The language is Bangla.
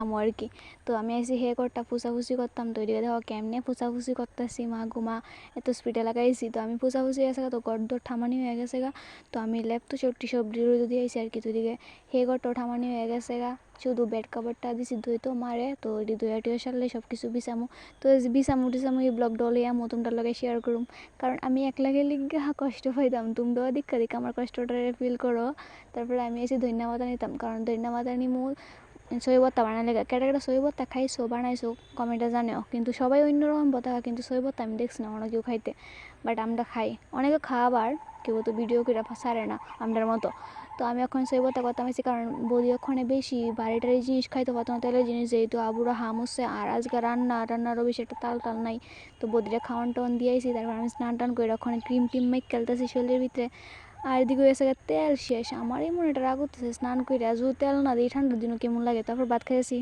আর কি। তো আমি এসে হে করটা ফুসাফুসি করতাম, তো এদিকে দেখো কেমনে ফুসাফুসি করতেছি, মা ঘুমা এত স্পিডে লাগাইছি। তো আমি ফুসাফুসি গেছে তো গড় ঠামানি হয়ে গেছে গা। তো আমি লেপ চট্টি সবজি দিয়েছি আর কি। তো এদিকে হে গড়টাও ঠামানি হয়ে গেছে গা। শুধু বেড কাভারটা দিছি ধুইতেও মারে, তো এটি ধুয়ে টুয়ে সারলে সব কিছু বিছামু। তো বিছামু টিছামু এই ব্লগ ডলিয়া তোমরা লগে শেয়ার করুম, কারণ আমি একলা গেলে কষ্ট পাইতাম, তোমরাও দীক্ষা আমার কষ্টটা ফিল করো। তারপরে আমি এসে ধন্যবাদ নিতাম, কারণ ধন্যবাদ নিমু সই ভর্তা বানালে কেটা কেটা সই ভর্তা খাইছো বানাইছো কমেন্টে জানেও, কিন্তু সবাই অন্যরকম কথা। কিন্তু সই ভর্তা আমি দেখছি না অনেক কেউ খাইতে, বাট আমরা খাই। অনেকে খাবার কেউ তো ভিডিও করে সারে না আমরার মতো। তো আমি এখন সই ভর্তা করতাম হয়েছি, কারণ বলি ওখানে বেশি বাড়িটার এই জিনিস খাইতে পারতো না, তেলের জিনিস, যেহেতু আবুরা হাম হচ্ছে আর আজকে রান্নারও বেশি একটা তাল নাই। তো বদিটা খাওয়ান টাওয়ান দিয়েছি, তারপর আমি স্নান টান করে ওখানে ক্রিম টিম মেক খেলতেছি শরীরের ভিতরে। আর এদিকে হয়েছে তেল শেষ, আমারই মনে এটা রাগ করতেছে স্নান করে, যদি তেল না দিই ঠান্ডার দিনও কেমন লাগে। তারপর ভাত খাইছি।